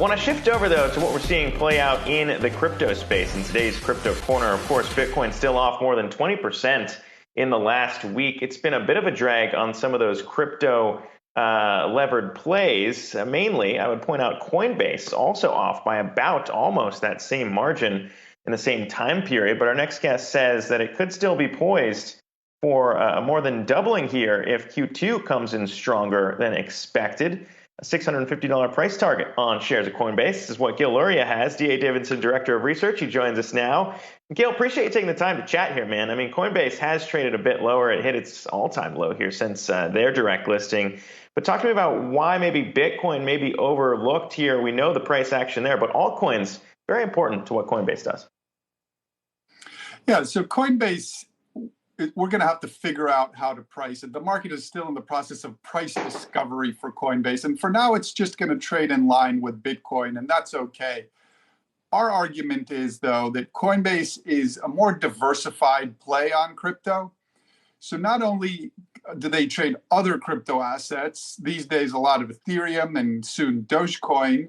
Want to shift over, though, to what we're seeing play out in the crypto space in today's Crypto Corner. Of course, Bitcoin still off more than 20% in the last week. It's been a bit of a drag on some of those crypto levered plays. Mainly, I would point out Coinbase, also off by about almost that same margin in the same time period. But our next guest says that it could still be poised for more than doubling here if Q2 comes in stronger than expected. A $650 price target on shares of Coinbase. This is what Gil Luria has, D.A. Davidson Director of Research. He joins us now. Gil, appreciate you taking the time to chat here, man. I mean, Coinbase has traded a bit lower. It hit its all-time low here since their direct listing. But talk to me about why maybe Bitcoin may be overlooked here. We know the price action there, but altcoins, very important to what Coinbase does. Yeah, so Coinbase, we're going to have to figure out how to price it. The market is still in the process of price discovery for Coinbase. And for now, it's just going to trade in line with Bitcoin, and that's okay. Our argument is, though, that Coinbase is a more diversified play on crypto. So not only do they trade other crypto assets, these days a lot of Ethereum and soon Dogecoin,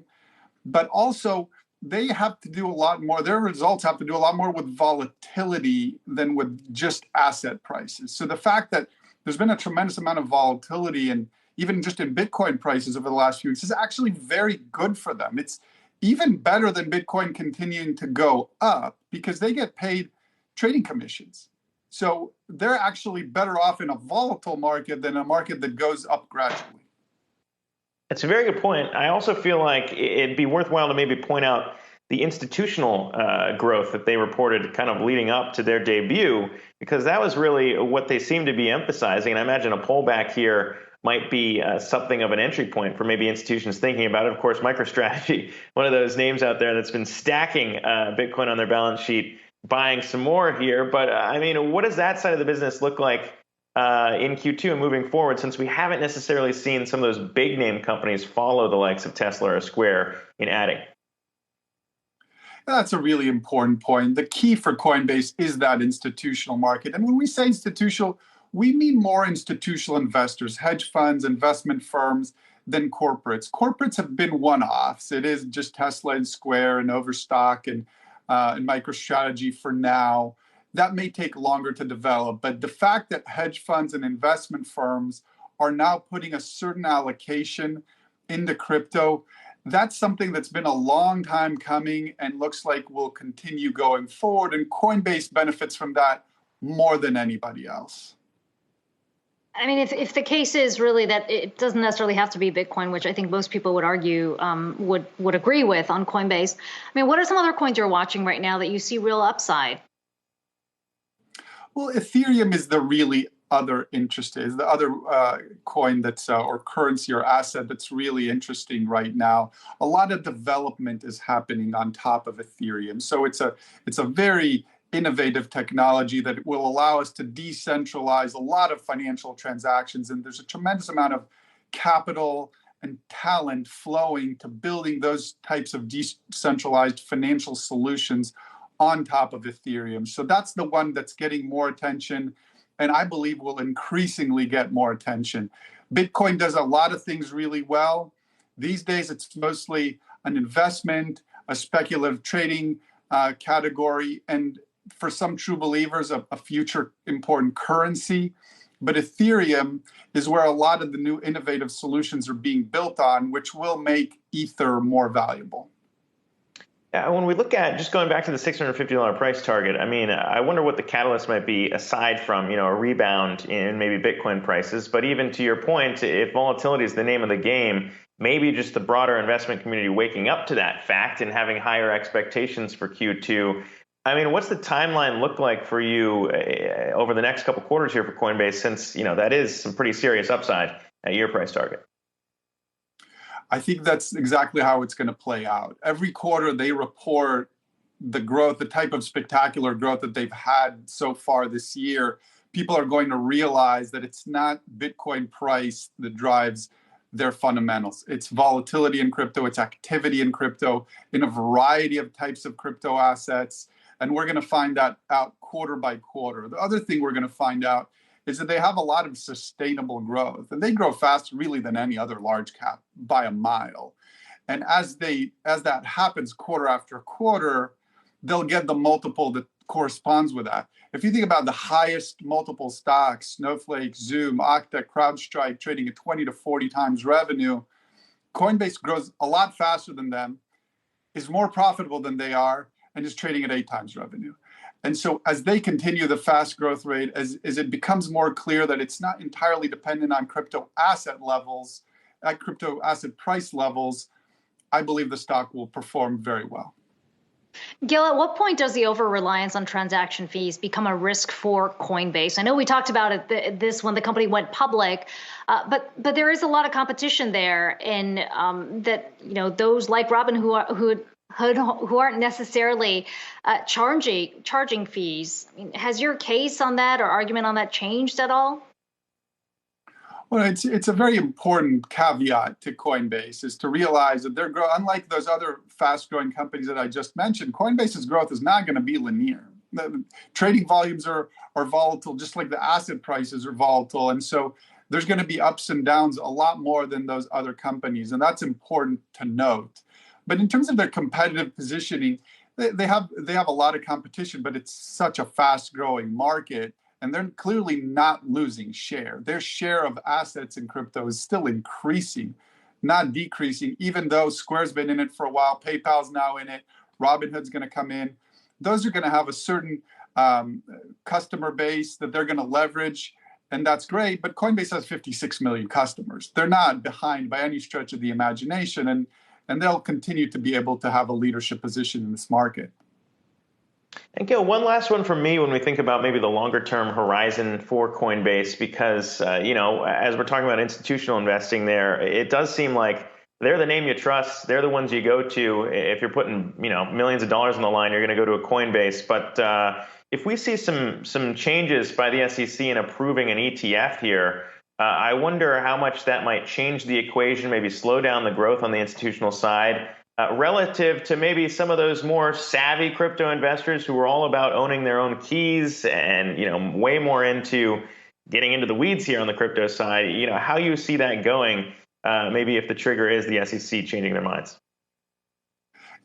but also they have to do a lot more. Their results have to do a lot more with volatility than with just asset prices. So the fact that there's been a tremendous amount of volatility, and even just in Bitcoin prices over the last few weeks, is actually very good for them. It's even better than Bitcoin continuing to go up because they get paid trading commissions. So they're actually better off in a volatile market than a market that goes up gradually. That's a very good point. I also feel like it'd be worthwhile to maybe point out the institutional growth that they reported kind of leading up to their debut, because that was really what they seem to be emphasizing. And I imagine a pullback here might be something of an entry point for maybe institutions thinking about it. Of course, MicroStrategy, one of those names out there that's been stacking Bitcoin on their balance sheet, buying some more here. But I mean, what does that side of the business look like in Q2 and moving forward, since we haven't necessarily seen some of those big name companies follow the likes of Tesla or Square in adding? That's a really important point. The key for Coinbase is that institutional market. And when we say institutional, we mean more institutional investors, hedge funds, investment firms than corporates. Corporates have been one-offs. It is just Tesla and Square and Overstock and MicroStrategy for now. That may take longer to develop, but the fact that hedge funds and investment firms are now putting a certain allocation into crypto, that's something that's been a long time coming and looks like will continue going forward. And Coinbase benefits from that more than anybody else. I mean, if the case is really that it doesn't necessarily have to be Bitcoin, which I think most people would argue would agree with on Coinbase. I mean, what are some other coins you're watching right now that you see real upside? Well, Ethereum is the really other interest, is the other coin that's or currency or asset that's really interesting right now. A lot of development is happening on top of Ethereum. So it's a very innovative technology that will allow us to decentralize a lot of financial transactions. And there's a tremendous amount of capital and talent flowing to building those types of decentralized financial solutions on top of Ethereum. So that's the one that's getting more attention, and I believe will increasingly get more attention. Bitcoin does a lot of things really well. These days, it's mostly an investment, a speculative trading category, and for some true believers, a future important currency. But Ethereum is where a lot of the new innovative solutions are being built on, which will make Ether more valuable. Yeah, when we look at just going back to the $650 price target, I mean, I wonder what the catalyst might be aside from, a rebound in maybe Bitcoin prices. But even to your point, if volatility is the name of the game, maybe just the broader investment community waking up to that fact and having higher expectations for Q2. I mean, what's the timeline look like for you over the next couple quarters here for Coinbase, since, that is some pretty serious upside at your price target? I think that's exactly how it's going to play out. Every quarter they report the growth, the type of spectacular growth that they've had so far this year. People are going to realize that it's not Bitcoin price that drives their fundamentals. It's volatility in crypto, it's activity in crypto, in a variety of types of crypto assets. And we're going to find that out quarter by quarter. The other thing we're going to find out is that they have a lot of sustainable growth, and they grow faster really than any other large cap by a mile. And as that happens quarter after quarter, they'll get the multiple that corresponds with that. If you think about the highest multiple stocks, Snowflake, Zoom, Okta, CrowdStrike, trading at 20 to 40 times revenue, Coinbase grows a lot faster than them, is more profitable than they are, and is trading at 8 times revenue. And so as they continue the fast growth rate, as it becomes more clear that it's not entirely dependent on crypto asset levels, at crypto asset price levels, I believe the stock will perform very well. Gil, at what point does the over-reliance on transaction fees become a risk for Coinbase? I know we talked about this when the company went public, but there is a lot of competition there, and that those like Robin who aren't necessarily charging fees. I mean, has your case on that or argument on that changed at all? Well, it's a very important caveat to Coinbase is to realize that unlike those other fast-growing companies that I just mentioned, Coinbase's growth is not going to be linear. The trading volumes are volatile, just like the asset prices are volatile, and so there's going to be ups and downs a lot more than those other companies, and that's important to note. But in terms of their competitive positioning, they have a lot of competition, but it's such a fast-growing market. And they're clearly not losing share. Their share of assets in crypto is still increasing, not decreasing, even though Square's been in it for a while, PayPal's now in it, Robinhood's going to come in. Those are going to have a certain customer base that they're going to leverage, and that's great. But Coinbase has 56 million customers. They're not behind by any stretch of the imagination, and they'll continue to be able to have a leadership position in this market. And Gil, one last one from me when we think about maybe the longer term horizon for Coinbase, because, as we're talking about institutional investing there, it does seem like they're the name you trust. They're the ones you go to. If you're putting, millions of dollars on the line, you're going to go to a Coinbase. But if we see some changes by the SEC in approving an ETF here, I wonder how much that might change the equation, maybe slow down the growth on the institutional side. Relative to maybe some of those more savvy crypto investors who are all about owning their own keys and, way more into getting into the weeds here on the crypto side, how you see that going, maybe if the trigger is the SEC changing their minds.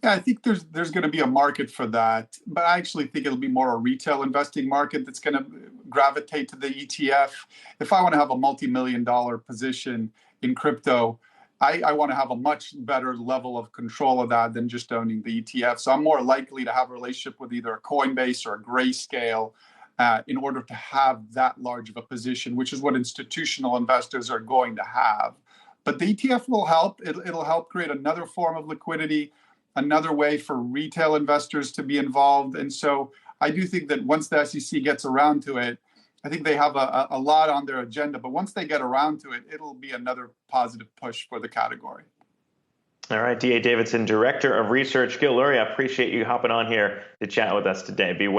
Yeah, I think there's going to be a market for that, but I actually think it'll be more a retail investing market that's going to gravitate to the ETF. If I want to have a multi-million-dollar position in crypto, I want to have a much better level of control of that than just owning the ETF. So I'm more likely to have a relationship with either a Coinbase or a Grayscale in order to have that large of a position, which is what institutional investors are going to have. But the ETF will help. It'll help create another form of liquidity, another way for retail investors to be involved. And so I do think that once the SEC gets around to it, I think they have a lot on their agenda, but once they get around to it, it'll be another positive push for the category. All right, D.A. Davidson, Director of Research, Gil Luria, appreciate you hopping on here to chat with us today. Be well.